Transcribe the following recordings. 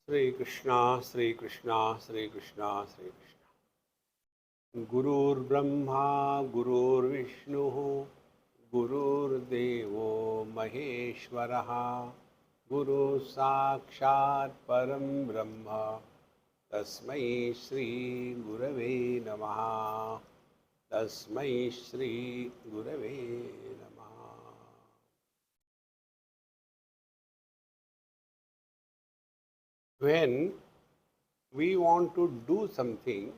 Sri Krishna, Sri Krishna, Sri Krishna, Sri Krishna. Gurur Brahma, Gurur Vishnu, Gurur Devo Maheshwaraha, Guru Sakshat Param Brahma, Tasmai Shri Gurave Namaha, Tasmai Shri Gurave Namaha. When we want to do something,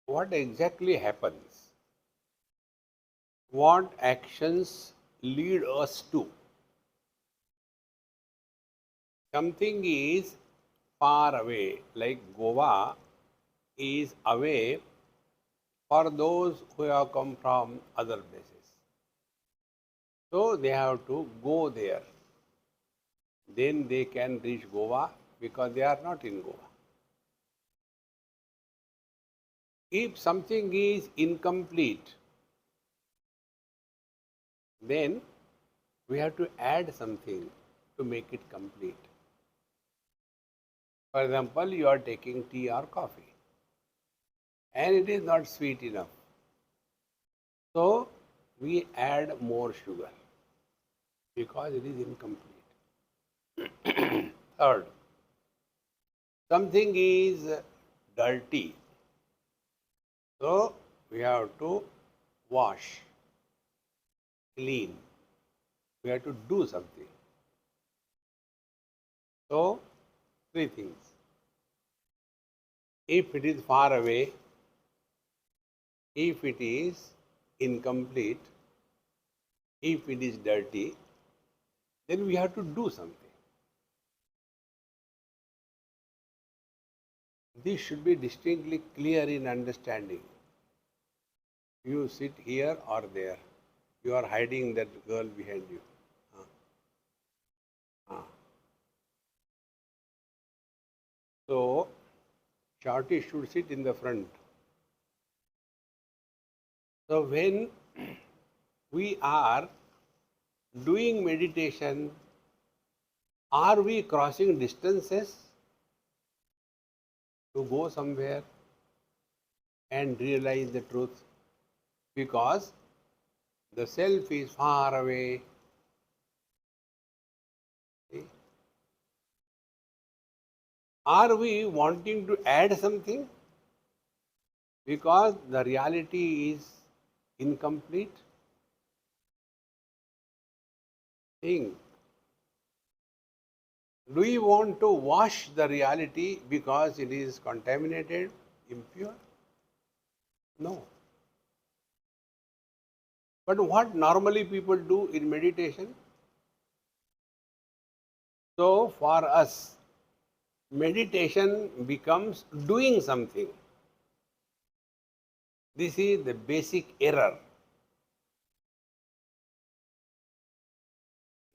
what exactly happens? What actions lead us to? Something is far away, like Goa is away for those who have come from other places. So they have to go there. Then they can reach Goa because they are not in Goa. If something is incomplete, then we have to add something to make it complete. For example, you are taking tea or coffee and it is not sweet enough. So we add more sugar because it is incomplete. Third, something is dirty. So we have to wash, clean. We have to do something. So, three things. If it is far away, if it is incomplete, if it is dirty, then we have to do something. This should be distinctly clear in understanding. You sit here or there. You are hiding that girl behind you. So, Shorty should sit in the front. So, when we are doing meditation, are we crossing distances to go somewhere and realize the truth? Because the self is far away. See? Are we wanting to add something? Because the reality is incomplete. Think. Do we want to wash the reality because it is contaminated, impure? No. But what normally people do in meditation? So for us, meditation becomes doing something. This is the basic error.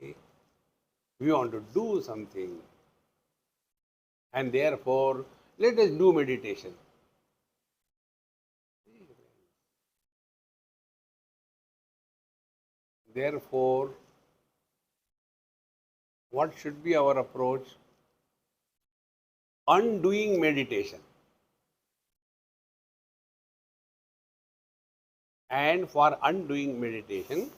Okay? We want to do something. And therefore, let us do meditation. Therefore, what should be our approach? Undoing meditation. And for undoing meditation,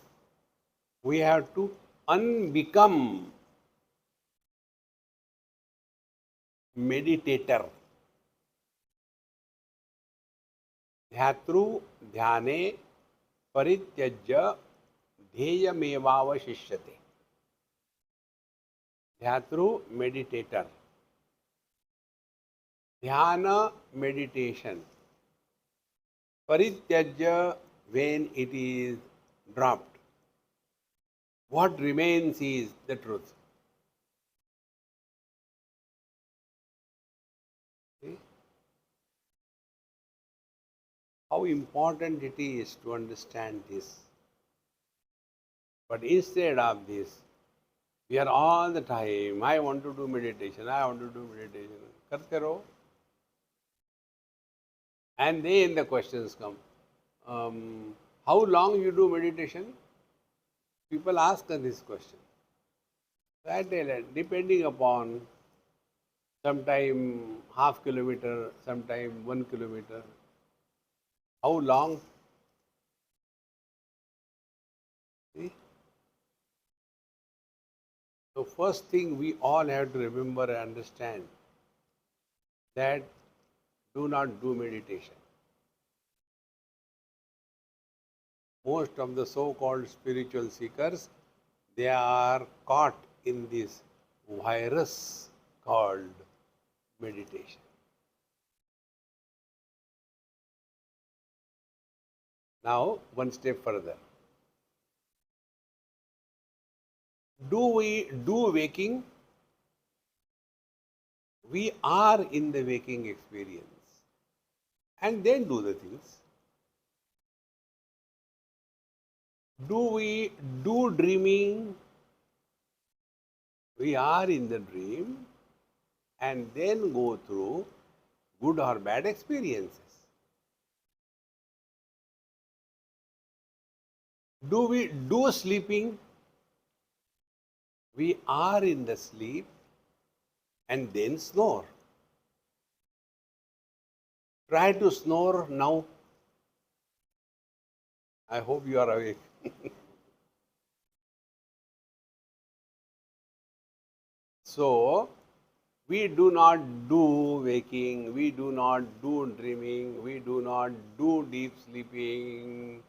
we have to unbecome meditator. ध्यातृ ध्याने परित्यज्य ध्येयमेवावशिष्यते. ध्यातृ meditator. Dhyana meditation. Parityajya when it is dropped. What remains is the truth. See? How important it is to understand this. But instead of this, we are all the time, I want to do meditation, I want to do meditation. Karte raho. And then the questions come. How long you do meditation? People ask us this question. That depending upon sometime half kilometer, sometime 1 kilometer. How long? See? So first thing we all have to remember and understand that do not do meditation. Most of the so-called spiritual seekers, they are caught in this virus called meditation. Now, one step further. Do we do waking? We are in the waking experience and then do the things. Do we do dreaming? We are in the dream and then go through good or bad experiences. Do we do sleeping? We are in the sleep and then snore. Try to snore now. I hope you are awake. So, we do not do waking, we do not do dreaming, we do not do deep sleeping,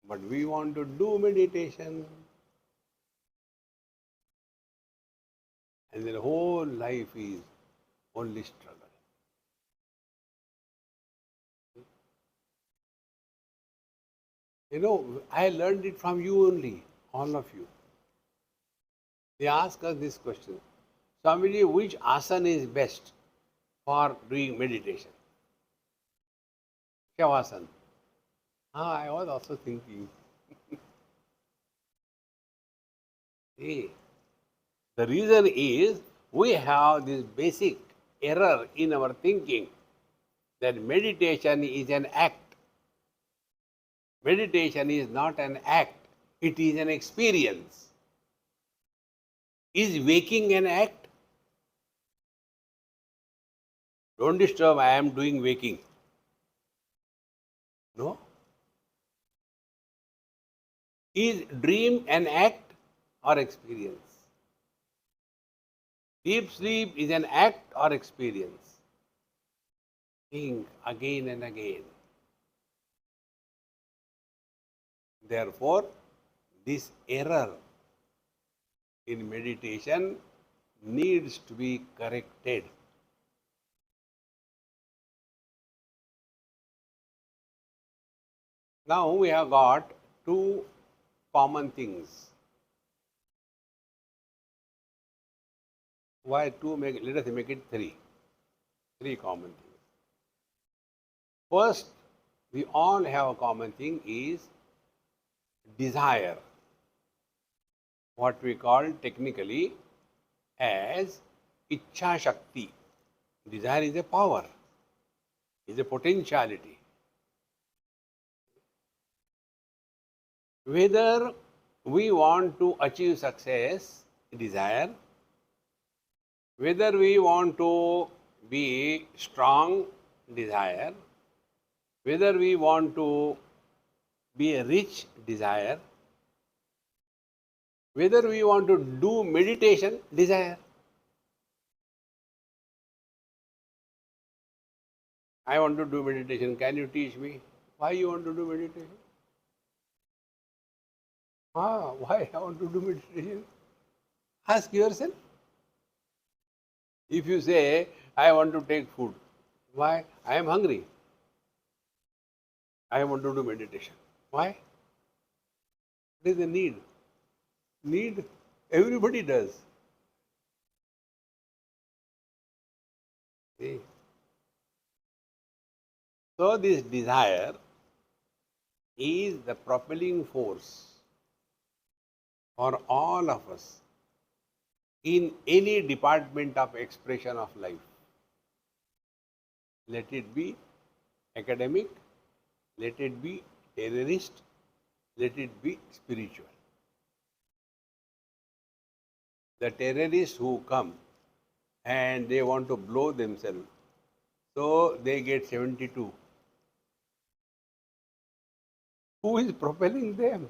but we want to do meditation. And the whole life is only struggle. You know, I learned it from you only, all of you. They ask us this question, Swamiji, which asana is best for doing meditation? Shavasana. I was also thinking. See, the reason is we have this basic error in our thinking that meditation is an act. Meditation is not an act, it is an experience. Is waking an act? Don't disturb, I am doing waking. No. Is dream an act or experience? Deep sleep is an act or experience? Think again and again. Therefore, this error in meditation needs to be corrected. Now we have got two common things. Why two? Let us make it three. Three common things. First, we all have a common thing is desire. What we call technically as Ichha Shakti. Desire is a power, is a potentiality. Whether we want to achieve success, desire, whether we want to be strong, desire, whether we want to be a rich, desire, whether we want to do meditation, desire. I want to do meditation. Can you teach me? Why you want to do meditation? Why I want to do meditation? Ask yourself. If you say, I want to take food, why? I am hungry. I want to do meditation. Why? What is the need? Need? Everybody does. See? So this desire is the propelling force for all of us in any department of expression of life. Let it be academic, let it be terrorist, let it be spiritual. the terrorists who come and they want to blow themselves, so they get 72. Who is propelling them?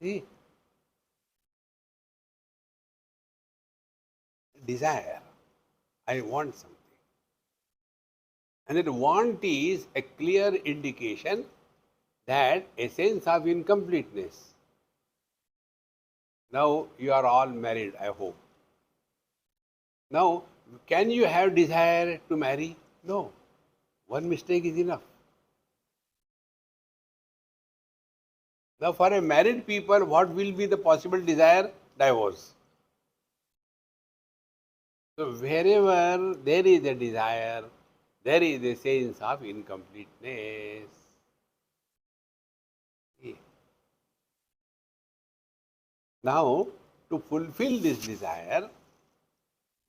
See? Desire. I want something. And that want is a clear indication that a sense of incompleteness. Now you are all married, I hope. Now, can you have desire to marry? No. One mistake is enough. Now, for a married people, what will be the possible desire? Divorce. So, wherever there is a desire, there is a sense of incompleteness. Now, to fulfill this desire,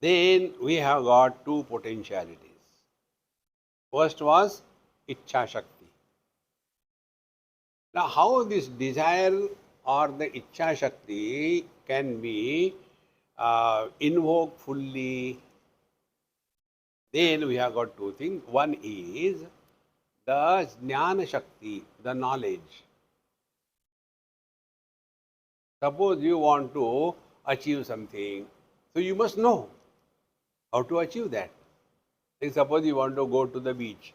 then we have got two potentialities. First was Ichcha Shakti. Now, how this desire or the Ichcha Shakti can be invoked fully? Then we have got two things. One is the Jnana Shakti, the knowledge. Suppose you want to achieve something, so you must know how to achieve that. Like suppose you want to go to the beach,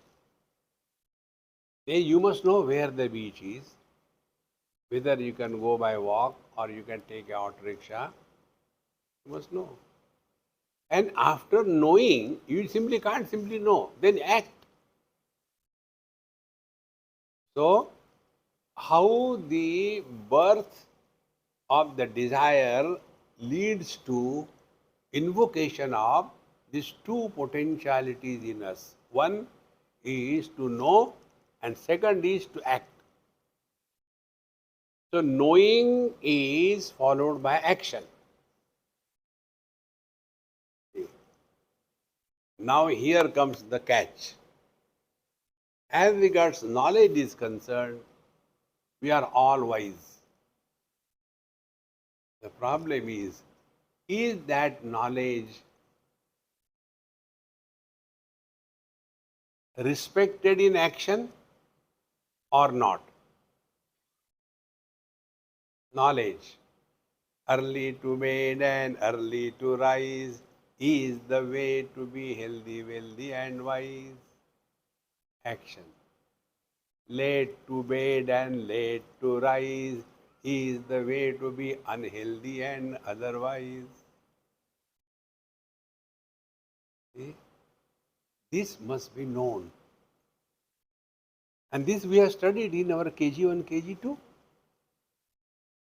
then you must know where the beach is, whether you can go by walk or you can take a auto rickshaw. You must know. And after knowing, you simply can't simply know, then act. So, how the birth of the desire leads to invocation of these two potentialities in us. One is to know and second is to act. So, knowing is followed by action. Now, here comes the catch. As regards knowledge is concerned, we are all wise. The problem is that knowledge respected in action or not? Knowledge. Early to bed and early to rise is the way to be healthy, wealthy and wise. Action. Late to bed and late to rise is the way to be unhealthy and otherwise. See? This must be known. And this we have studied in our KG1, KG2.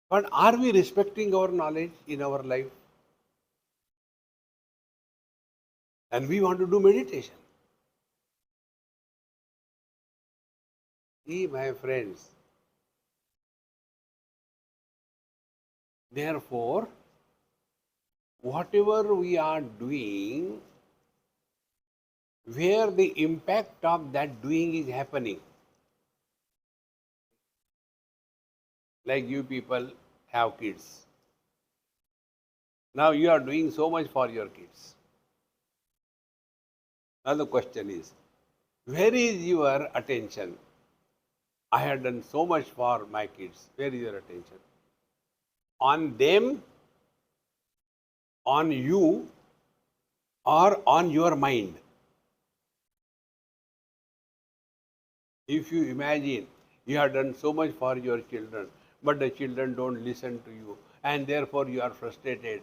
But are we respecting our knowledge in our life? And we want to do meditation. See, my friends, therefore, whatever we are doing, where the impact of that doing is happening, like you people have kids. Now you are doing so much for your kids. Now the question is, where is your attention? I have done so much for my kids. Where is your attention? On them, on you, or on your mind? If you imagine you have done so much for your children, but the children don't listen to you, and therefore you are frustrated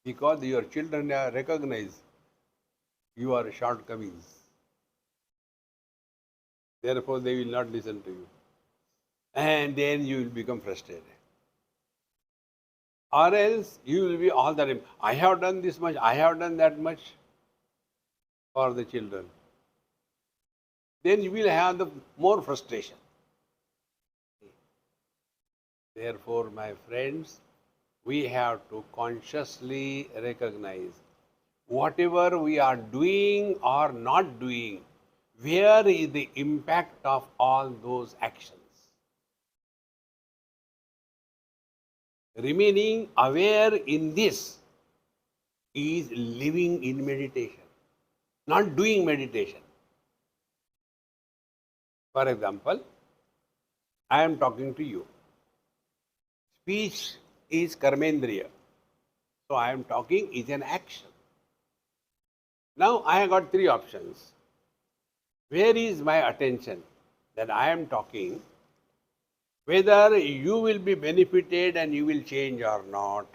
because your children recognize your shortcomings. Therefore, they will not listen to you. And then you will become frustrated. Or else you will be all the time, I have done this much, I have done that much for the children. Then you will have the more frustration. Therefore, my friends, we have to consciously recognize whatever we are doing or not doing, where is the impact of all those actions? Remaining aware in this is living in meditation, not doing meditation. For example, I am talking to you. Speech is karmendriya. So I am talking is an action. Now I have got three options. Where is my attention? That I am talking, whether you will be benefited and you will change or not,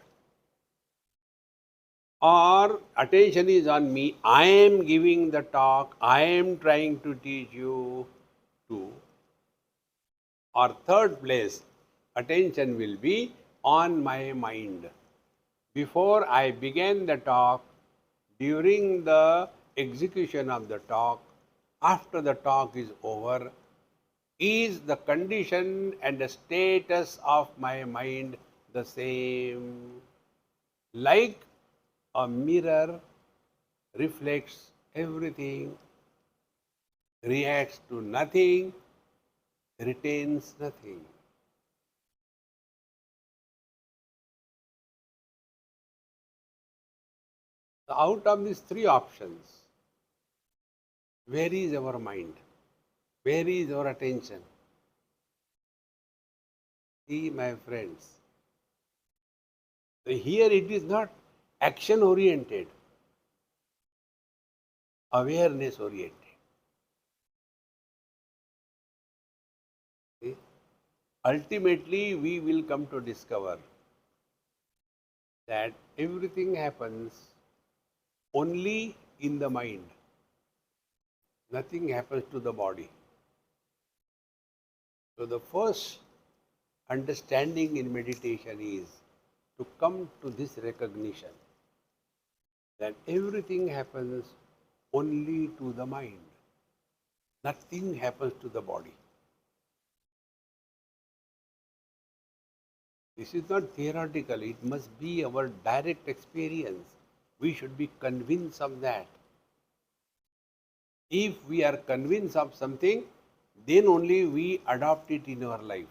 or attention is on me, I am giving the talk, I am trying to teach you to, or third place, attention will be on my mind. Before I began the talk, during the execution of the talk, after the talk is over, is the condition and the status of my mind the same? Like a mirror reflects everything, reacts to nothing, retains nothing. So out of these three options, where is our mind? Where is our attention? See, my friends, so here it is not action oriented, awareness oriented. See? Ultimately, we will come to discover that everything happens only in the mind. Nothing happens to the body. So the first understanding in meditation is to come to this recognition that everything happens only to the mind. Nothing happens to the body. This is not theoretical, it must be our direct experience. We should be convinced of that. If we are convinced of something, then only we adopt it in our life.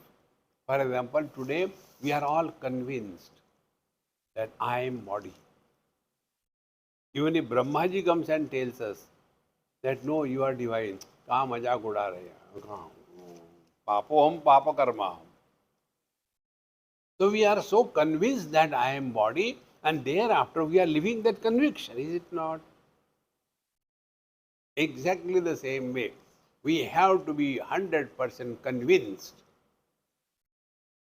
For example, today we are all convinced that I am body. Even if Brahmaji comes and tells us that no, you are divine, कहाँ मजाक उड़ा रहे हैं, कहाँ पापो हम पाप कर्मा हम. So we are so convinced that I am body, and thereafter we are living that conviction, is it not? Exactly the same way. We have to be 100% convinced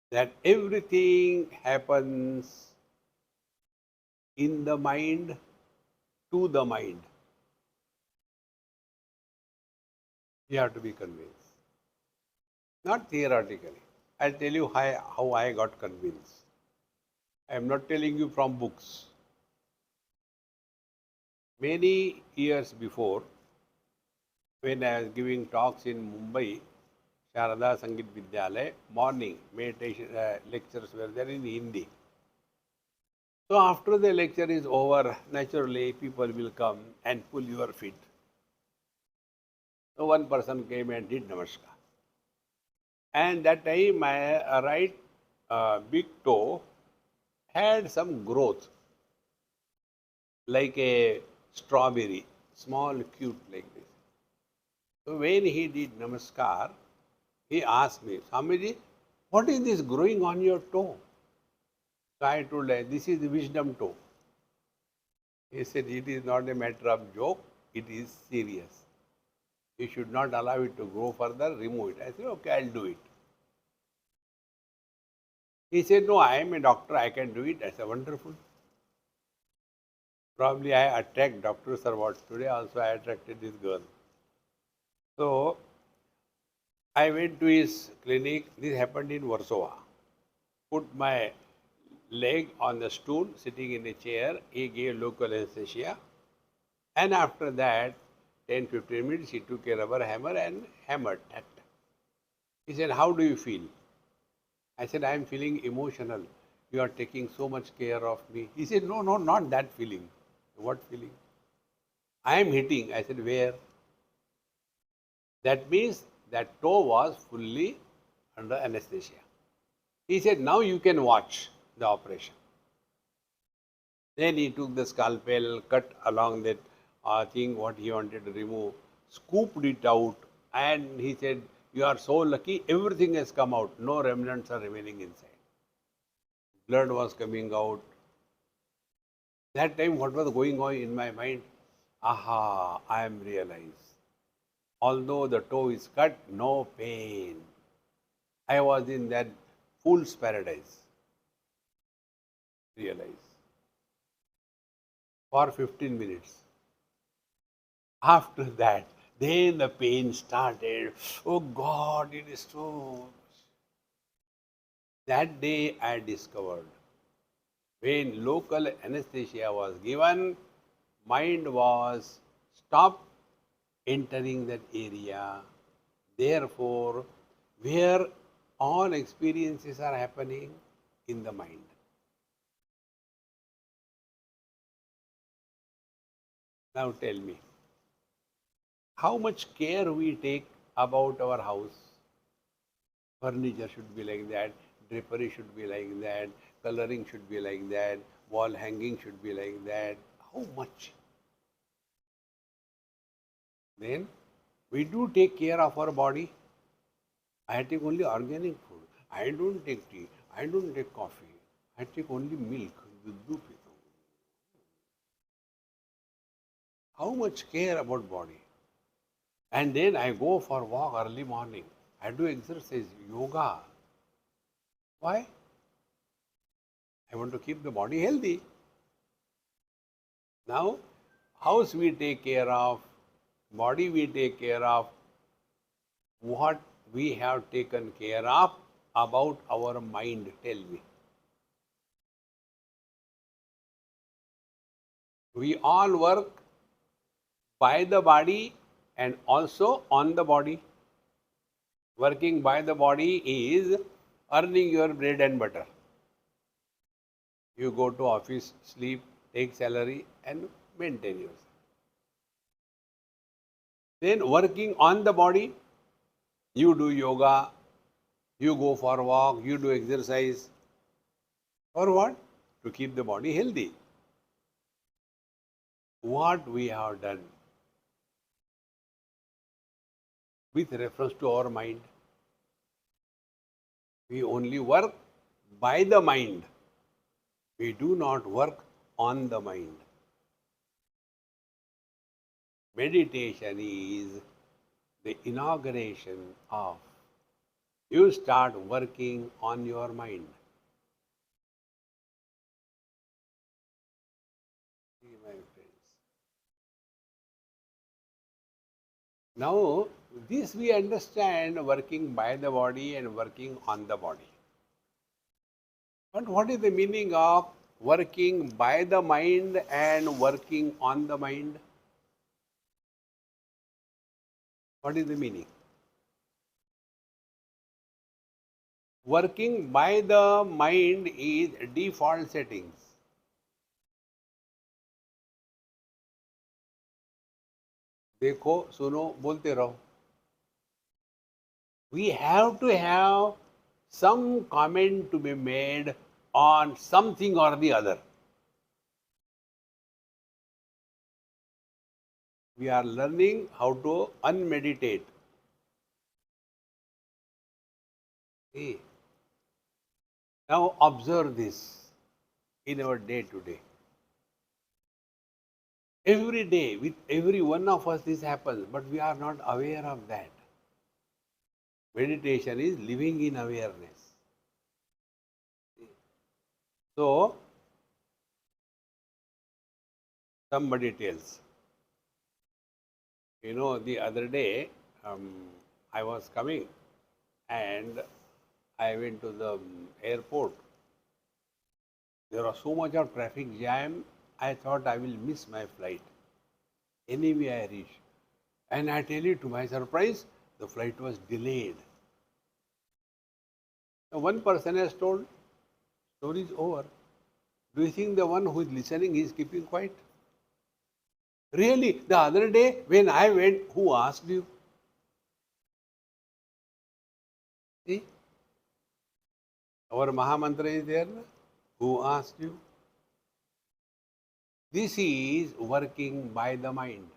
that everything happens in the mind, to the mind. You have to be convinced. Not theoretically. I'll tell you how I got convinced. I am not telling you from books. Many years before, when I was giving talks in Mumbai, Sharada Sangeet Vidyalaya, morning meditation lectures were there in Hindi. So after the lecture is over, naturally people will come and pull your feet. So one person came and did namaskar. And that time my right big toe had some growth, like a strawberry, small, cute like this. So when he did namaskar, he asked me, Swamiji, what is this growing on your toe? So I told him, this is the wisdom toe. He said, it is not a matter of joke, it is serious. You should not allow it to grow further, remove it. I said, okay, I'll do it. He said, no, I am a doctor, I can do it. I said, wonderful. Probably I attract doctors or what. Today also I attracted this girl. So I went to his clinic. This happened in Warsaw. Put my leg on the stool, sitting in a chair. He gave local anesthesia. And after that, 10-15 minutes, he took a rubber hammer and hammered that. He said, how do you feel? I said, I am feeling emotional. You are taking so much care of me. He said, no, no, not that feeling. What feeling? I am hitting. I said, where? That means that toe was fully under anesthesia. He said, now you can watch. the operation. Then he took the scalpel, cut along that thing what he wanted to remove, scooped it out, and he said, "You are so lucky, everything has come out, no remnants are remaining inside." Blood was coming out. That time, what was going on in my mind? Aha, I am realized. Although the toe is cut, no pain. I was in that fool's paradise. Realize. For 15 minutes. After that, then the pain started. Oh God, it is so. That day I discovered when local anesthesia was given, mind was stopped entering that area. Therefore, where all experiences are happening in the mind. Now tell me, how much care we take about our house? Furniture should be like that, drapery should be like that, coloring should be like that, wall hanging should be like that. How much? Then we do take care of our body. I take only organic food. I don't take tea. I don't take coffee. I take only milk. How much care about body? And then I go for walk early morning. I do exercise, yoga. Why? I want to keep the body healthy. Now, house we take care of, body we take care of, what we have taken care of about our mind, tell me. We all work by the body and also on the body. Working by the body is earning your bread and butter. You go to office, sleep, take salary and maintain yourself. Then working on the body, you do yoga, you go for walk, you do exercise. For what? To keep the body healthy. What we have done with reference to our mind, we only work by the mind. We do not work on the mind. Meditation is the inauguration of you start working on your mind. See, my friends. Now, this we understand working by the body and working on the body. But what is the meaning of working by the mind and working on the mind? What is the meaning? Working by the mind is default settings. देखो सुनो बोलते रहो. We have to have some comment to be made on something or the other. We are learning how to unmeditate. See? Now observe this in our day to day. Every day, with every one of us, this happens, but we are not aware of that. Meditation is living in awareness. So, somebody tells, you know, the other day I was coming and I went to the airport. There was so much of traffic jam, I thought I will miss my flight. Anyway, I reached. And I tell you, to my surprise, the flight was delayed. Now, one person has told, story is over. Do you think the one who is listening is keeping quiet? Really, the other day when I went, who asked you? See? Our Mahamantra is there. Who asked you? This is working by the mind.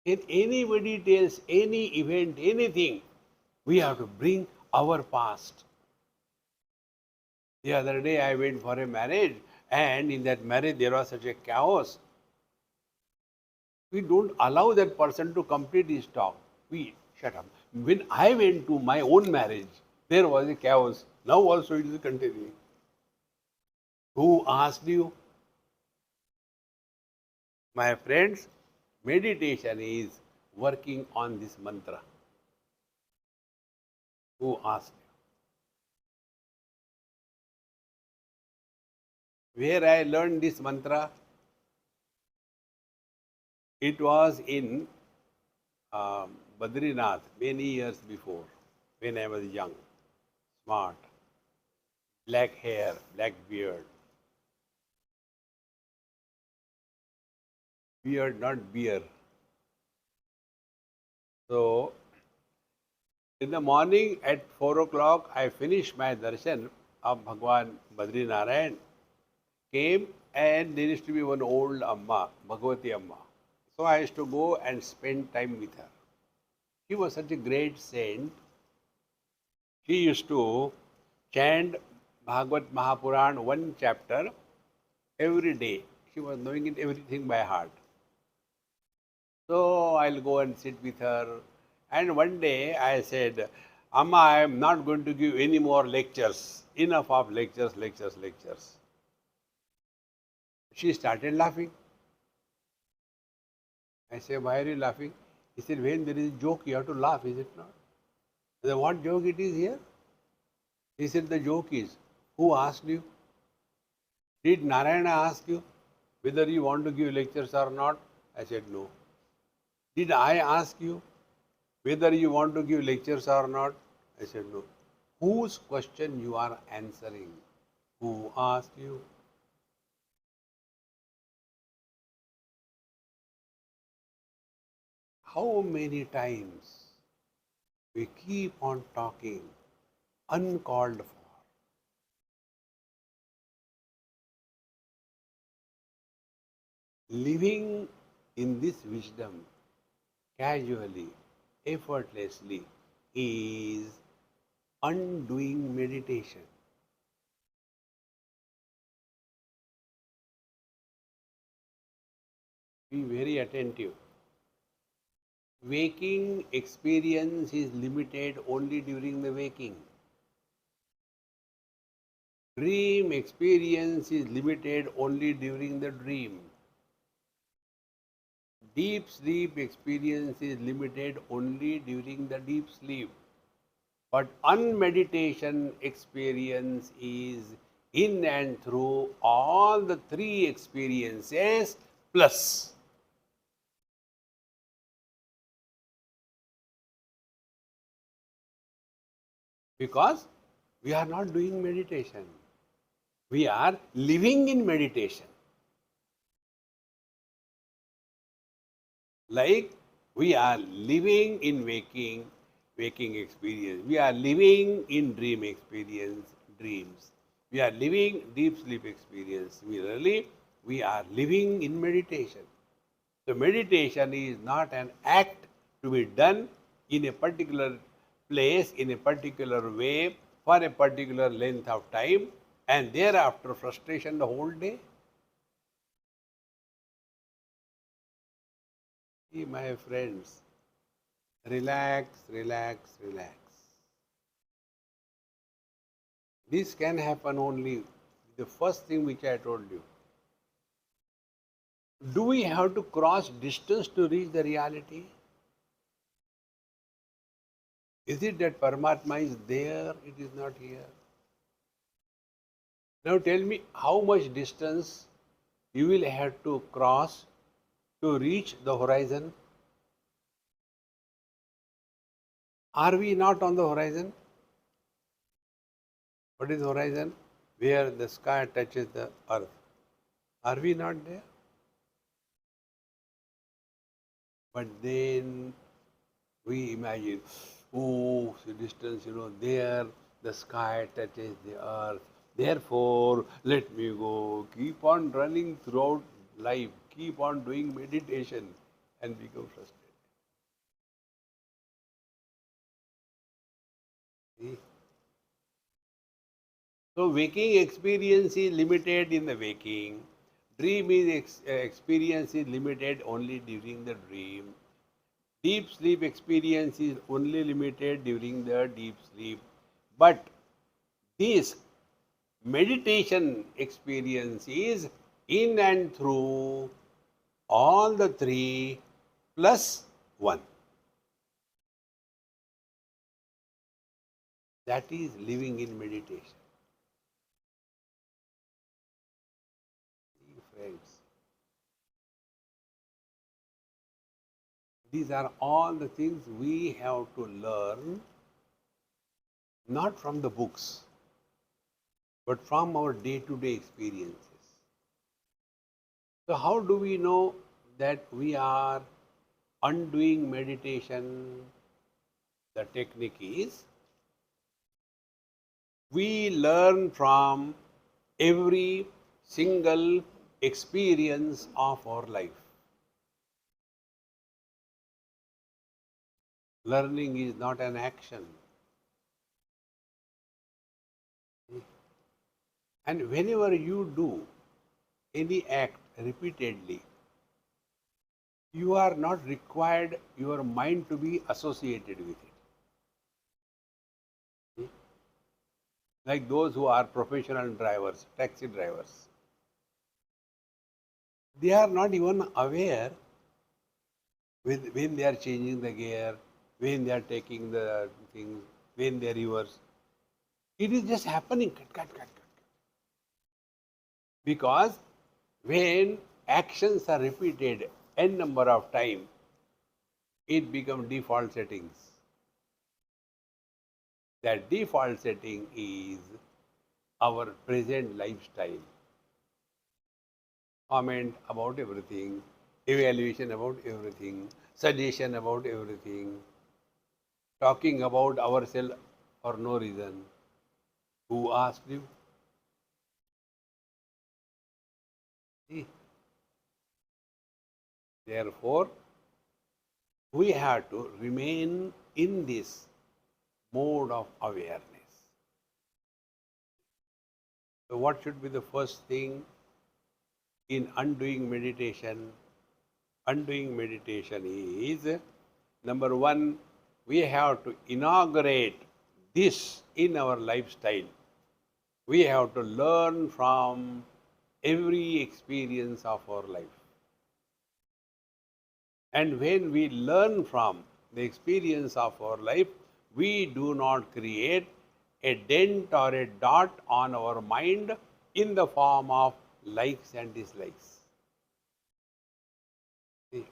If anybody tells any event, anything, we have to bring our past. The other day I went for a marriage, and in that marriage there was such a chaos. We don't allow that person to complete his talk. We shut up. When I went to my own marriage, there was a chaos. Now also it is continuing. Who asked you? My friends, meditation is working on this mantra. Who asked you? Where I learned this mantra? It was in Badrinath many years before, when I was young, smart, black hair, black beard. Beard, not beer. So, in the morning at 4 o'clock, I finished my darshan of Bhagwan Badrinarayan, came, and there used to be one old Amma, Bhagavati Amma. So I used to go and spend time with her. She was such a great saint. She used to chant Bhagavad Mahapuran one chapter every day. She was knowing it everything by heart. So I'll go and sit with her. And one day I said, Amma, I am not going to give any more lectures. Enough of lectures, lectures, lectures. She started laughing. I said, why are you laughing? He said, when there is a joke, you have to laugh, is it not? I said, what joke it is here? He said, the joke is, who asked you? Did Narayana ask you whether you want to give lectures or not? I said, no. Did I ask you whether you want to give lectures or not? I said, no. Whose question you are answering? Who asked you? How many times we keep on talking uncalled for? Living in this wisdom casually, effortlessly is undoing meditation. Be very attentive. Waking experience is limited only during the waking. Dream experience is limited only during the dream. Deep sleep experience is limited only during the deep sleep. But unmeditation experience is in and through all the three experiences plus. Because we are not doing meditation. We are living in meditation. Like we are living in waking experience. We are living in dream experience, dreams. We are living deep sleep experience. Similarly, we are living in meditation. So meditation is not an act to be done in a particular place, in a particular way, for a particular length of time, and thereafter frustration the whole day. See, my friends, relax, relax, relax. This can happen only the first thing which I told you. Do we have to cross distance to reach the reality? Is it that Paramatma is there, it is not here? Now tell me how much distance you will have to cross to reach the horizon? Are we not on the horizon? What is horizon? Where the sky touches the earth. Are we not there? But then we imagine, oh, the distance, there the sky touches the earth, Therefore, let me go. Keep on running throughout life. Keep on doing meditation and become frustrated. See? So, waking experience is limited in the waking. Dream is experience is limited only during the dream. Deep sleep experience is only limited during the deep sleep. But this meditation experience is in and through all the three plus one. That is living in meditation. Friends, these are all the things we have to learn, not from the books, but from our day to day experiences. So, how do we know that we are undoing meditation? The technique is we learn from every single experience of our life. Learning is not an action. And whenever you do any act repeatedly, you are not required your mind to be associated with it. Like those who are professional drivers, taxi drivers, they are not even aware when they are changing the gear, when they are taking the things, when they reverse. It is just happening. Cut, cut, cut, cut. Because when actions are repeated n number of times, it becomes default settings. That default setting is our present lifestyle. Comment about everything, evaluation about everything, suggestion about everything, talking about ourselves for no reason. Who asked you? See? Therefore, we have to remain in this mode of awareness. So, what should be the first thing in undoing meditation? Undoing meditation is number one, we have to inaugurate this in our lifestyle. We have to learn from every experience of our life. And when we learn from the experience of our life, we do not create a dent or a dot on our mind in the form of likes and dislikes. See,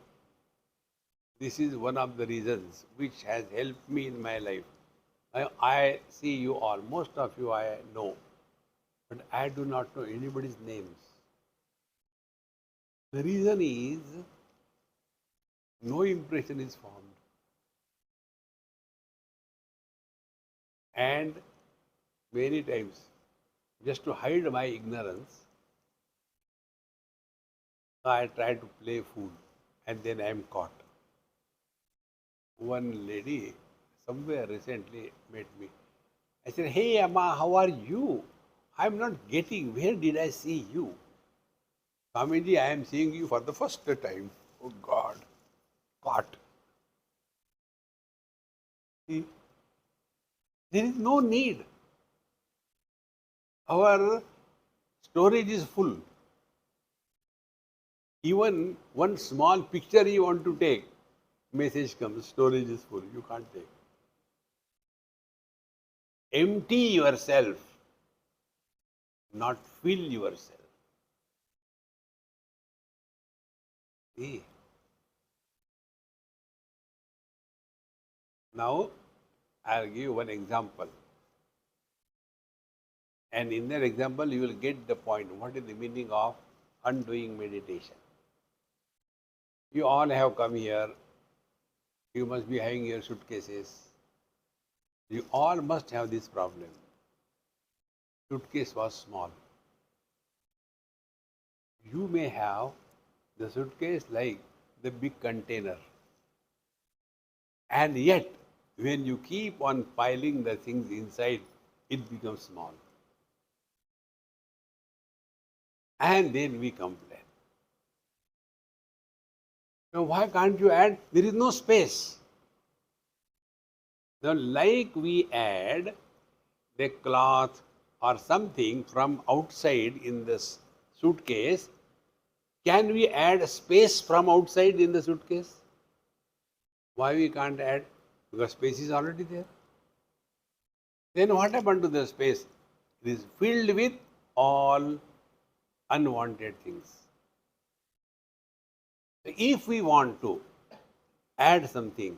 this is one of the reasons which has helped me in my life. I see you all, most of you I know, but I do not know anybody's names. The reason is no impression is formed. And many times, just to hide my ignorance, I try to play fool and then I am caught. One lady somewhere recently met me. I said, "Hey Amma, how are you? I'm not getting, where did I see you? Swamiji, I am seeing you for the first time." Oh God, caught. See, there is no need. Our storage is full. Even one small picture you want to take, message comes, storage is full, you can't take. Empty yourself, not fill yourself. See? Now, I'll give you one example. And in that example, you will get the point. What is the meaning of undoing meditation? You all have come here. You must be having your suitcases. You all must have this problem. Suitcase was small. You may have the suitcase like the big container. And yet, when you keep on piling the things inside, it becomes small. And then we complain. Now, why can't you add? There is no space. Now, like we add the cloth or something from outside in this suitcase, can we add space from outside in the suitcase? Why we can't add? Because space is already there. Then what happened to the space? It is filled with all unwanted things. If we want to add something,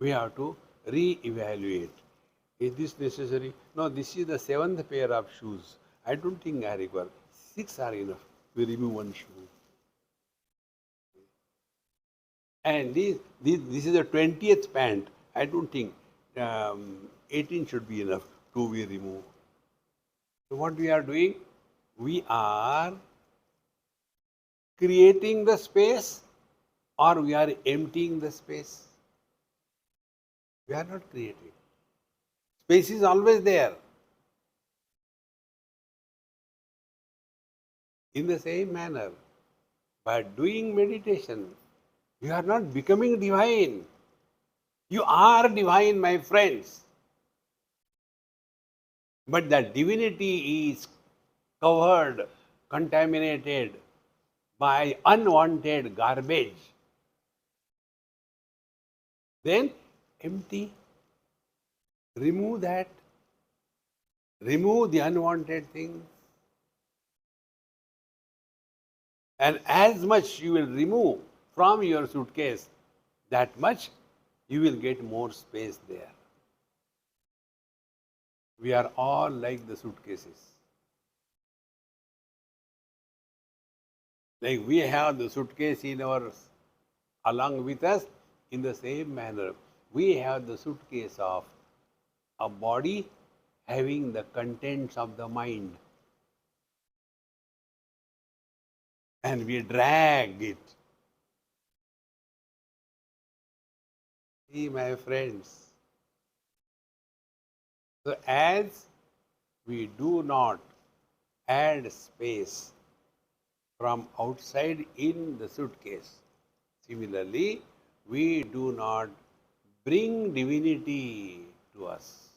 we have to re-evaluate. Is this necessary? No, this is the seventh pair of shoes. I don't think I require. 6 are enough. We remove one shoe. And this is the 20th pant. I don't think 18 should be enough to be removed. So what we are doing? We are creating the space or we are emptying the space. We are not creating. Space is always there. In the same manner, by doing meditation, you are not becoming divine. You are divine, my friends. But that divinity is covered, contaminated by unwanted garbage. Then empty. Remove that. Remove the unwanted things. And as much you will remove from your suitcase, that much you will get more space there. We are all like the suitcases. Like we have the suitcase in our along with us, in the same manner, we have the suitcase of a body having the contents of the mind. And we drag it. See, my friends, so as we do not add space from outside in the suitcase, similarly, we do not bring divinity to us.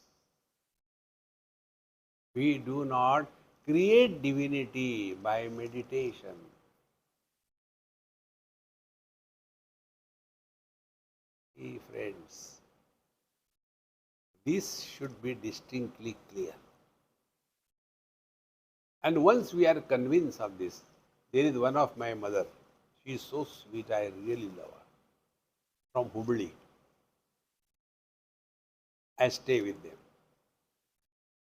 We do not create divinity by meditation. See, friends, this should be distinctly clear. And once we are convinced of this, there is one of my mother. She is so sweet, I really love her. From Hubli. I stay with them.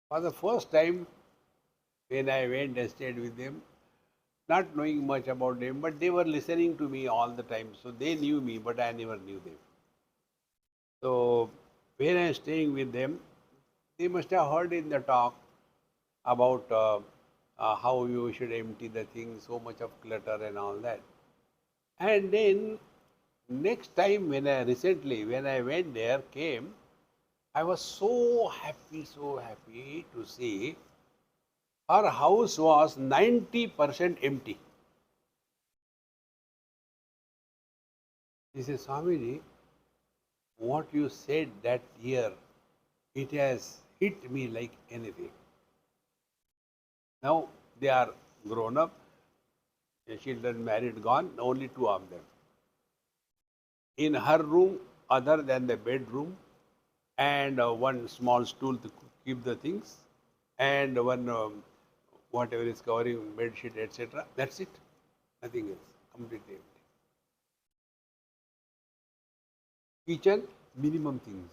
For the first time, when I went and stayed with them, not knowing much about them, but they were listening to me all the time. So they knew me, but I never knew them. So when I am staying with them, they must have heard in the talk about how you should empty the things, so much of clutter and all that. And then next time when I went there, I was so happy to see her house was 90% empty. She said, Swamiji, what you said that year, it has hit me like anything. Now they are grown up, the children married, gone, only 2 of them. In her room, other than the bedroom, and one small stool to keep the things, and one whatever is covering bed sheet, etc. That's it. Nothing else. Completely empty. Kitchen, minimum things.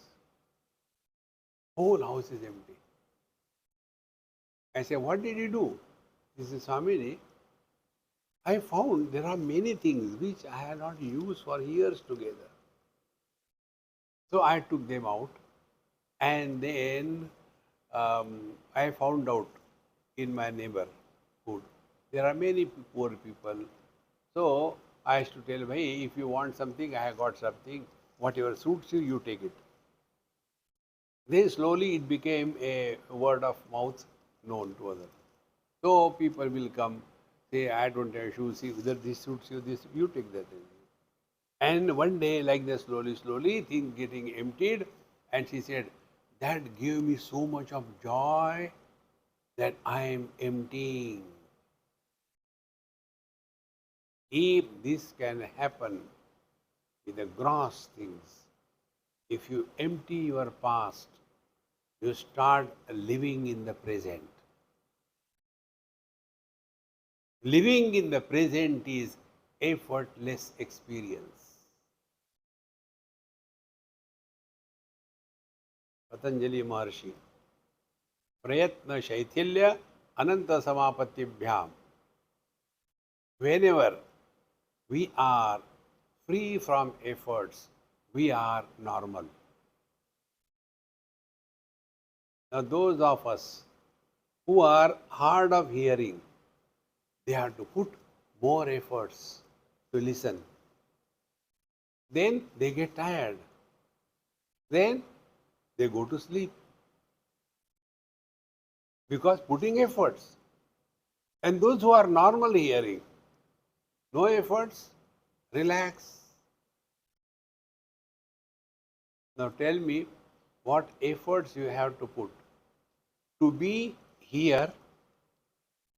Whole house is empty. I say, what did you do? He says, Swamiji, I found there are many things which I had not used for years together. So I took them out and then I found out in my neighborhood there are many poor people. So I used to tell, hey, if you want something, I have got something. Whatever suits you, you take it. Then slowly it became a word of mouth known to others. So people will come, say, I don't have shoes, see whether this suits you, this, you take that. And one day, like that, slowly, things getting emptied, and she said, that gave me so much of joy that I am emptying. If this can happen with the gross things, if you empty your past, you start living in the present. Living in the present is effortless experience. Patanjali Maharshi, Prayatna Shaithilya Ananta Samapatibhyam. Whenever we are free from efforts, we are normal. Now, those of us who are hard of hearing, they have to put more efforts to listen. Then they get tired. Then they go to sleep. Because putting efforts. And those who are normal hearing, no efforts, relax. Now tell me what efforts you have to put to be here,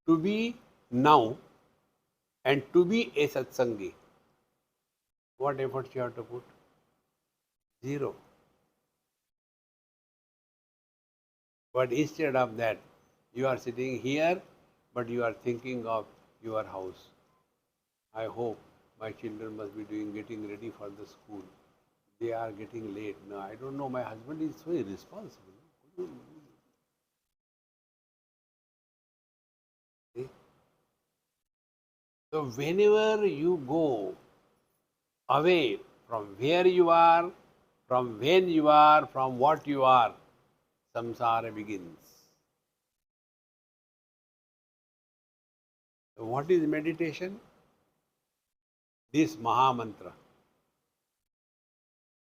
to be now, and to be a satsangi. What efforts you have to put? Zero. But instead of that, you are sitting here, but you are thinking of your house. I hope my children must be getting ready for the school. They are getting late. No, I don't know. My husband is so irresponsible. See? So whenever you go away from where you are, from when you are, from what you are, samsara begins. So what is meditation? This Maha Mantra.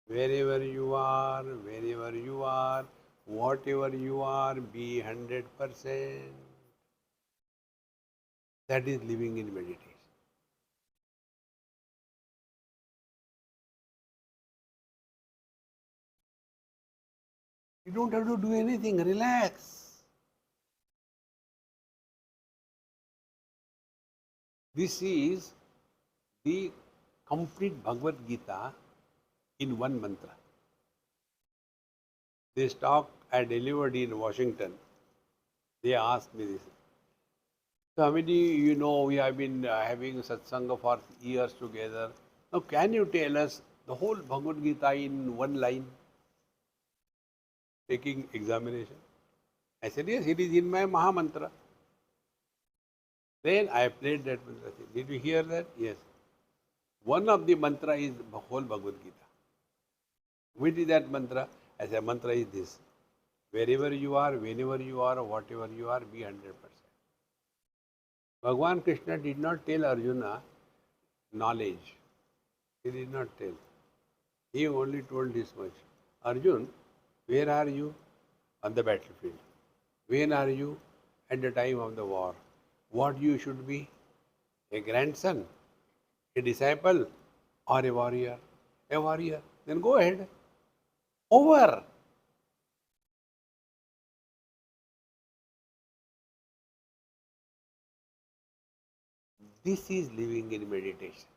Wherever you are, wherever you are, whatever you are, be 100%. That is living in meditation. You don't have to do anything, relax. This is the complete Bhagavad Gita in one mantra. This talk I delivered in Washington. They asked me this. Swamiji, you know, we have been having satsanga for years together. Now, can you tell us the whole Bhagavad Gita in one line? Taking examination. I said, yes, it is in my Maha Mantra. Then I played that mantra. Did you hear that? Yes. One of the mantra is the whole Bhagavad Gita. Which is that mantra? I said, mantra is this. Wherever you are, whenever you are, whatever you are, be 100%. Bhagavan Krishna did not tell Arjuna knowledge. He did not tell. He only told this much. Arjun, where are you? On the battlefield. When are you? At the time of the war. What you should be? A grandson, a disciple, or a warrior? A warrior. Then go ahead. Over. This is living in meditation.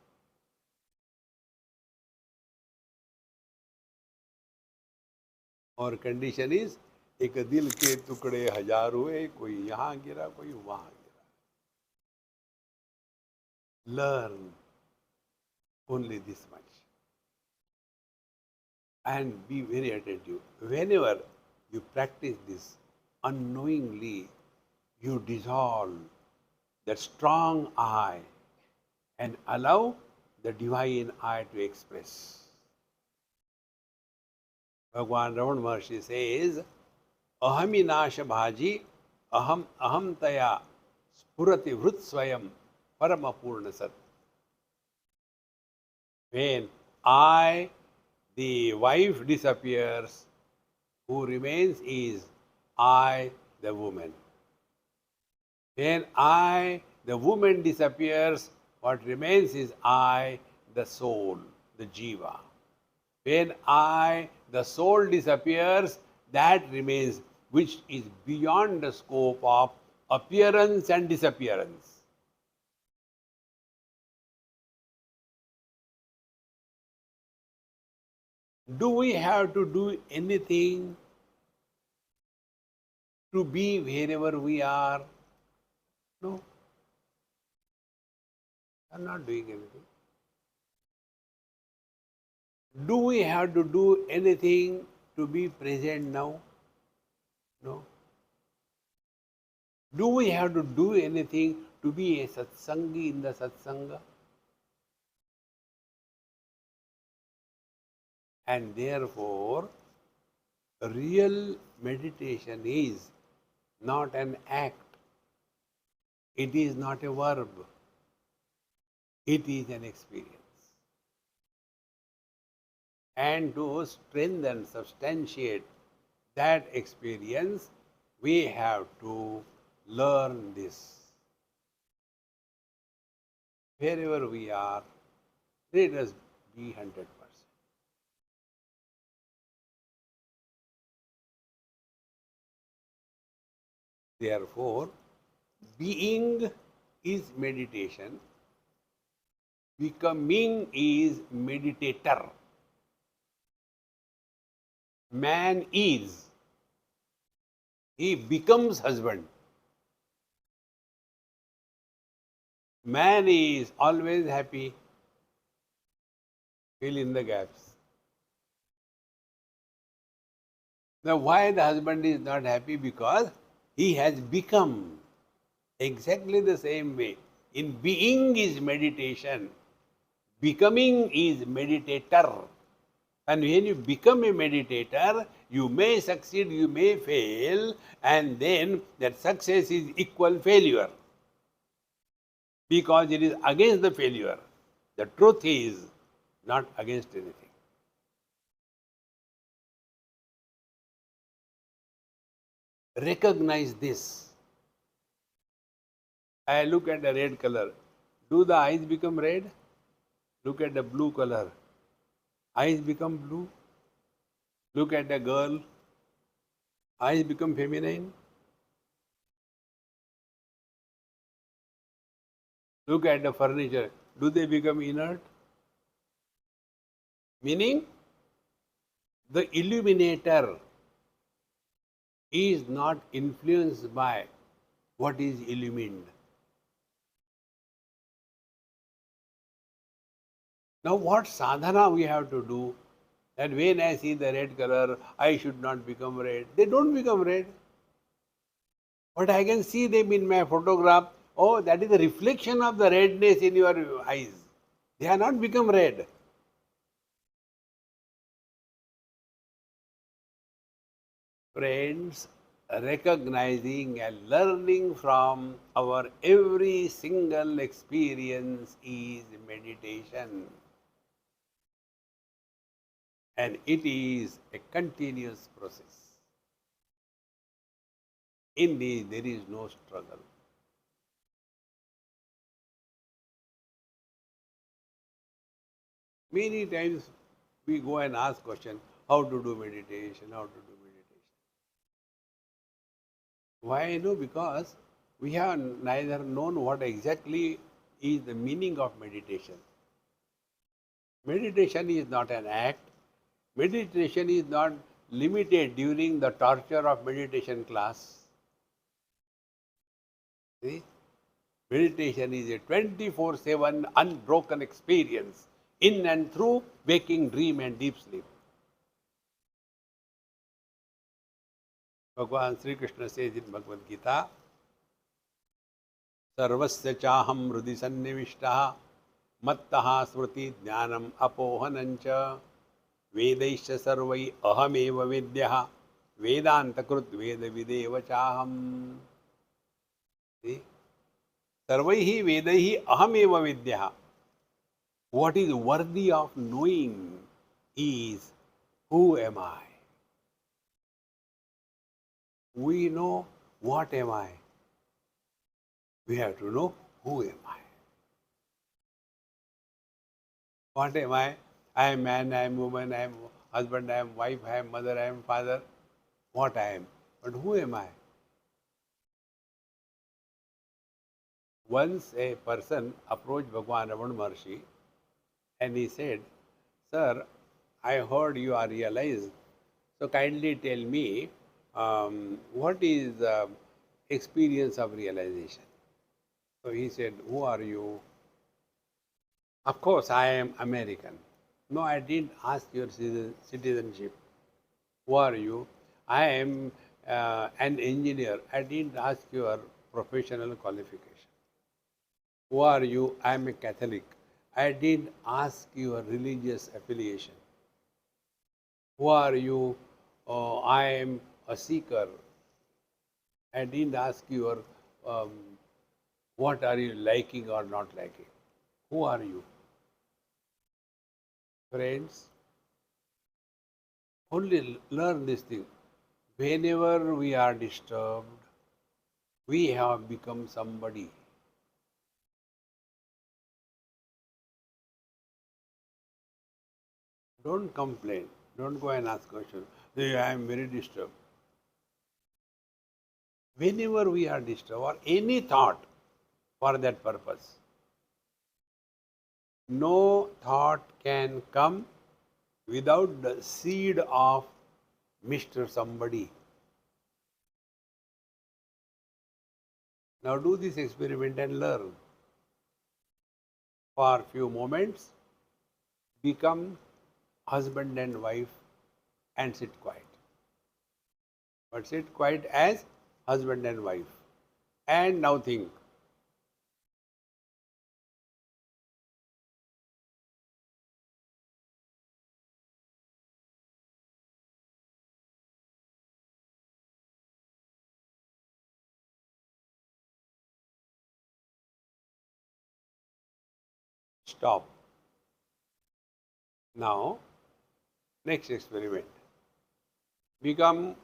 और condition is एक दिल के टुकड़े हजार हुए कोई यहाँ गिरा कोई वहाँ गिरा learn only this much and be very attentive whenever you practice this unknowingly you dissolve that strong I and allow the divine I to express. Bhagavan Raman Maharshi says, ahami bhaji aham taya spurati vrut swayam parama purna sat. When I, the wife, disappears, who remains is I, the woman. When I, the woman, disappears, what remains is I, the soul, the jiva. When I, the soul, disappears, that remains, which is beyond the scope of appearance and disappearance. Do we have to do anything to be wherever we are? No. I'm not doing anything. Do we have to do anything to be present now? No. Do we have to do anything to be a satsangi in the satsanga? And therefore, real meditation is not an act, it is not a verb, it is an experience. And to strengthen, substantiate that experience, we have to learn this. Wherever we are, let us be 100%. Therefore, being is meditation, becoming is meditator. Man is, he becomes husband. Man is always happy. Fill in the gaps. Now, why the husband is not happy? Because he has become exactly the same way. In being is meditation, becoming is meditator. And when you become a meditator, you may succeed, you may fail, and then that success is equal failure. Because it is against the failure. The truth is not against anything. Recognize this. I look at the red color. Do the eyes become red? Look at the blue color. Eyes become blue. Look at the girl. Eyes become feminine. Look at the furniture. Do they become inert? Meaning, the illuminator is not influenced by what is illumined. Now, what sadhana we have to do? That when I see the red color, I should not become red. They don't become red. But I can see them in my photograph. Oh, that is the reflection of the redness in your eyes. They are not become red. Friends, recognizing and learning from our every single experience is meditation. And it is a continuous process. In this, there is no struggle. Many times we go and ask question, how to do meditation, how to do meditation. Why? No, because we have neither known what exactly is the meaning of meditation. Meditation is not an act. Meditation is not limited during the torture of meditation class. See? Meditation is a 24/7 unbroken experience in and through waking, dream and deep sleep. Bhagavan Sri Krishna says in Bhagavad Gita, Sarvasya chaham hrudi sannivishtaha mattaha smriti jnanam apohanancha vedaisya sarvai ahameva vidyaha Vedantakrit Veda Videva Chaham. See? Sarvaihi Vedaihi Ahameva Vidya. What is worthy of knowing is who am I? We know what am I. We have to know who am I. What am I? I am man, I am woman, I am husband, I am wife, I am mother, I am father. What I am. But who am I? Once a person approached Bhagwan Raman Maharshi and he said, Sir, I heard you are realized. So kindly tell me, what is the experience of realization? So he said, who are you? Of course, I am American. No, I didn't ask your citizenship. Who are you? I am an engineer. I didn't ask your professional qualification. Who are you? I am a Catholic. I didn't ask your religious affiliation. Who are you? I am a seeker. I didn't ask your um, what are you liking or not liking. Who are you? Friends, only learn this thing. Whenever we are disturbed, we have become somebody. Don't complain. Don't go and ask questions. Say, I am very disturbed. Whenever we are disturbed, or any thought for that purpose, no thought can come without the seed of Mr. Somebody. Now do this experiment and learn. For a few moments, become husband and wife and sit quiet. But sit quiet as husband and wife. And now think. Stop. Now, next experiment. Become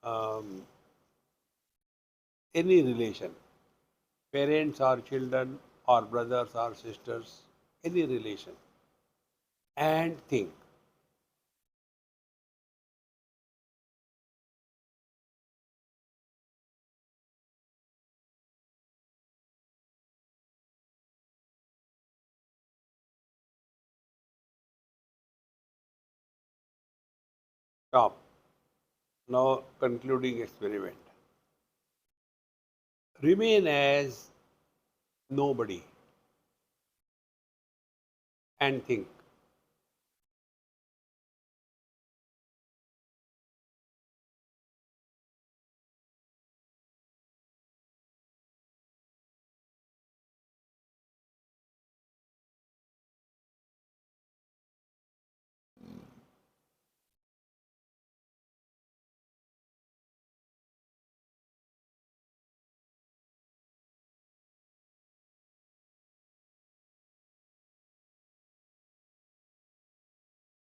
um, any relation, parents or children or brothers or sisters, any relation, and think. Stop. Now, concluding experiment. Remain as nobody and think.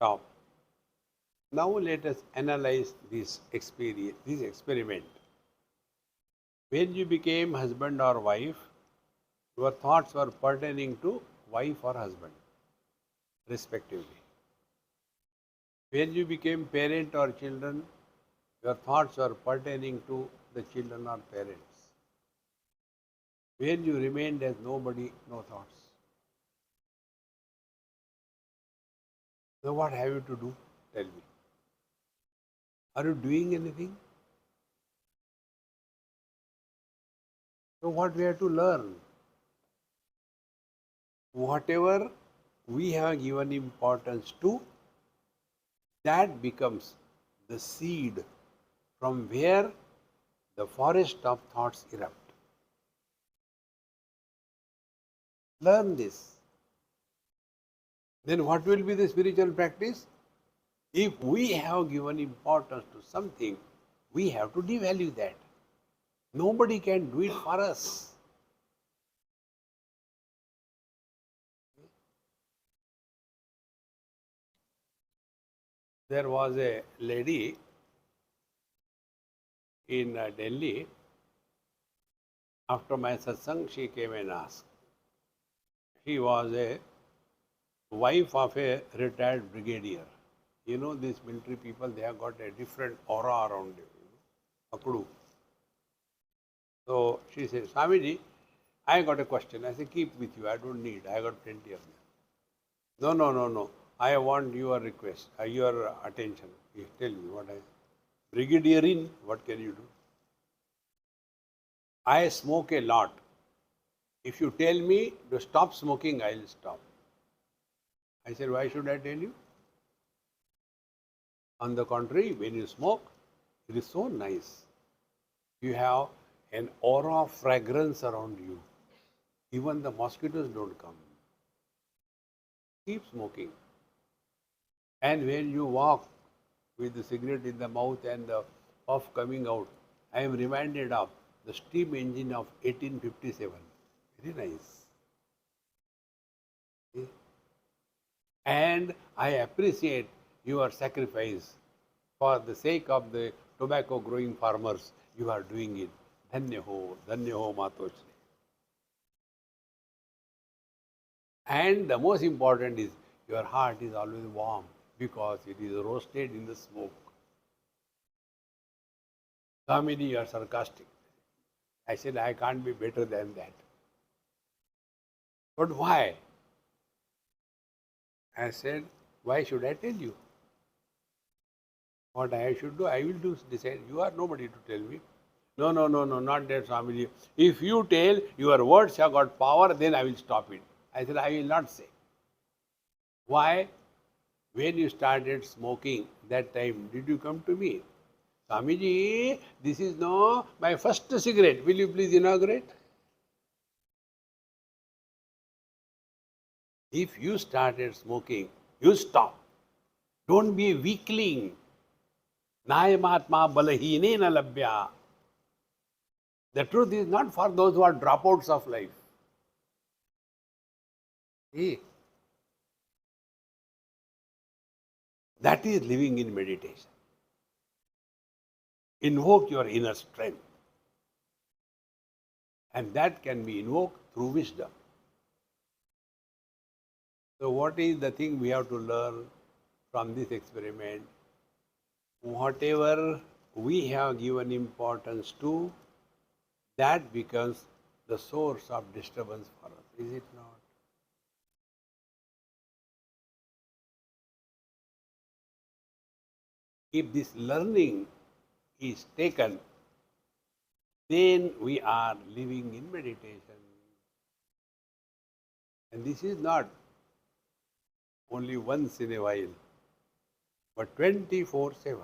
Stop. Now let us analyze this experience, this experiment. When you became husband or wife, your thoughts were pertaining to wife or husband, respectively. When you became parent or children, your thoughts were pertaining to the children or parents. When you remained as nobody, no thoughts. So what have you to do? Tell me. Are you doing anything? So what we have to learn? Whatever we have given importance to, that becomes the seed from where the forest of thoughts erupt. Learn this. Then what will be the spiritual practice? If we have given importance to something, We have to devalue that. Nobody can do it for us. There was a lady in Delhi. After my satsang, she came and asked. She was a wife of a retired brigadier. You know, these military people, they have got a different aura around them. Appudu. So she said, Swamiji, I got a question. I said, keep with you. I don't need. I got plenty of them. No, no, no, no. I want your request, your attention. You tell me what I. Brigadier in, what can you do? I smoke a lot. If you tell me to stop smoking, I'll stop. I said, why should I tell you? On the contrary, when you smoke, it is so nice. You have an aura of fragrance around you. Even the mosquitoes don't come. Keep smoking. And when you walk with the cigarette in the mouth and the puff coming out, I am reminded of the steam engine of 1857. Very nice. See? And I appreciate your sacrifice for the sake of the tobacco growing farmers. You are doing it. Dhanya ho Matoshri. And the most important is your heart is always warm because it is roasted in the smoke. Swamiji, you are sarcastic. I said, I can't be better than that. But why? I said, why should I tell you? What I should do, I will do, decide. You are nobody to tell me. No, no, no, no, not that, Swamiji. If you tell your words have got power, then I will stop it. I said, I will not say. Why? When you started smoking, that time, did you come to me? Swamiji, this is no my first cigarette. Will you please inaugurate? If you started smoking, you stop. Don't be a weakling. Nayamatma balahine na labhya. The truth is not for those who are dropouts of life. See? That is living in meditation. Invoke your inner strength. And that can be invoked through wisdom. So what is the thing we have to learn from this experiment? Whatever we have given importance to, that becomes the source of disturbance for us, is it not? If this learning is taken, then we are living in meditation. And this is not only once in a while, but 24/7.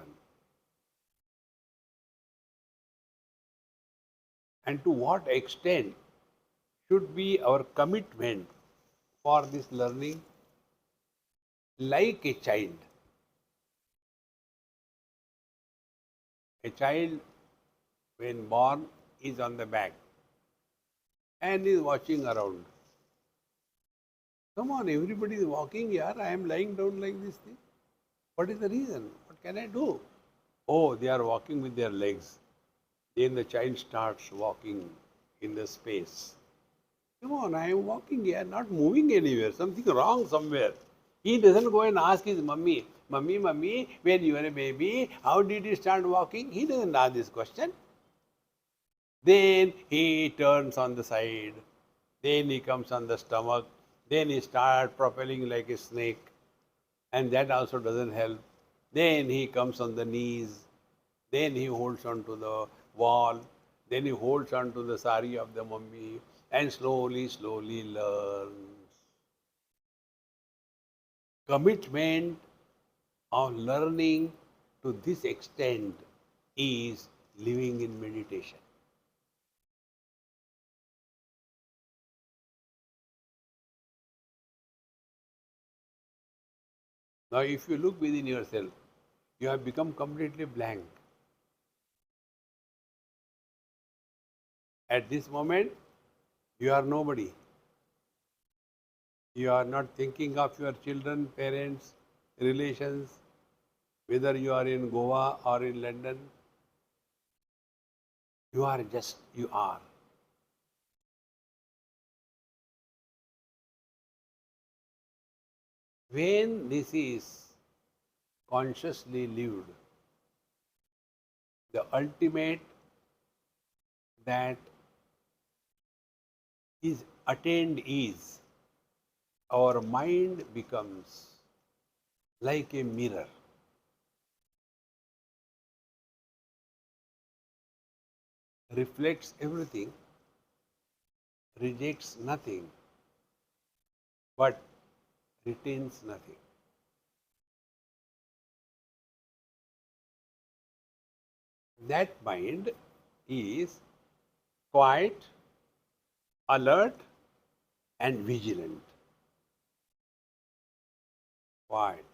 And to what extent should be our commitment for this learning? Like a child. A child, when born, is on the back and is watching around. Come on, everybody is walking here. I am lying down like this thing. What is the reason? What can I do? Oh, they are walking with their legs. Then the child starts walking in the space. Come on, I am walking here, not moving anywhere. Something wrong somewhere. He doesn't go and ask his mummy, Mummy, when you were a baby, how did you start walking? He doesn't ask this question. Then he turns on the side. Then he comes on the stomach. Then he starts propelling like a snake. And that also doesn't help. Then he comes on the knees. Then he holds on to the wall. Then he holds on to the sari of the mummy. And slowly, slowly learns. Commitment of learning to this extent is living in meditation. Now, if you look within yourself, you have become completely blank. At this moment, you are nobody. You are not thinking of your children, parents, relations, whether you are in Goa or in London. You are just, you are. When this is consciously lived, the ultimate that is attained is our mind becomes like a mirror. Reflects everything, rejects nothing, but retains nothing. That mind is quiet, alert, and vigilant. Quiet.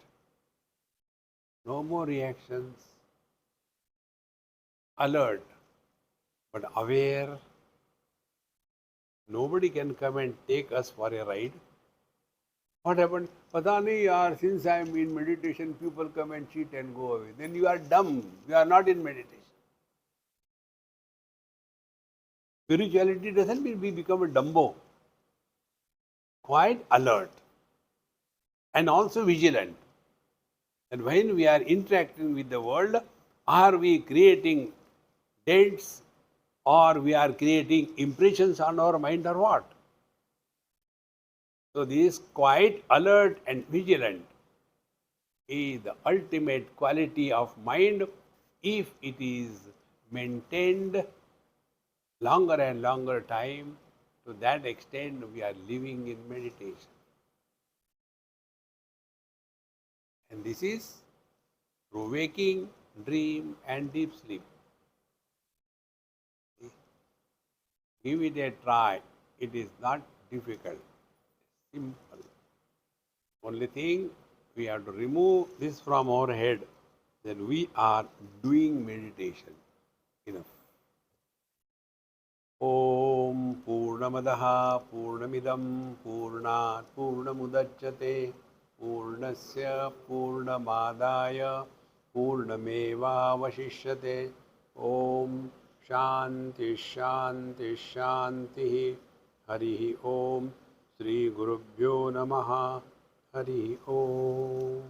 No more reactions. Alert, but aware. Nobody can come and take us for a ride. What happened? Pata nahi yaar, since I am in meditation, people come and cheat and go away. Then you are dumb. You are not in meditation. Spirituality doesn't mean we become a dumbo. Quite alert and also vigilant. And when we are interacting with the world, are we creating dents or we are creating impressions on our mind or what? So this quiet, alert and vigilant is the ultimate quality of mind if it is maintained longer and longer time. To that extent, we are living in meditation. And this is through waking, dream and deep sleep. Give it a try. It is not difficult. Simple. Only thing, we have to remove this from our head. Then we are doing meditation. Enough. Om Purnamadaha Purnamidam Purnat Purnamudachyate Purnasya Purnamadaya Purnameva Vashishyate. Om Shanti Shanti Shanti. Hari Om. Shri Gurubhyo Namaha. Hari Om.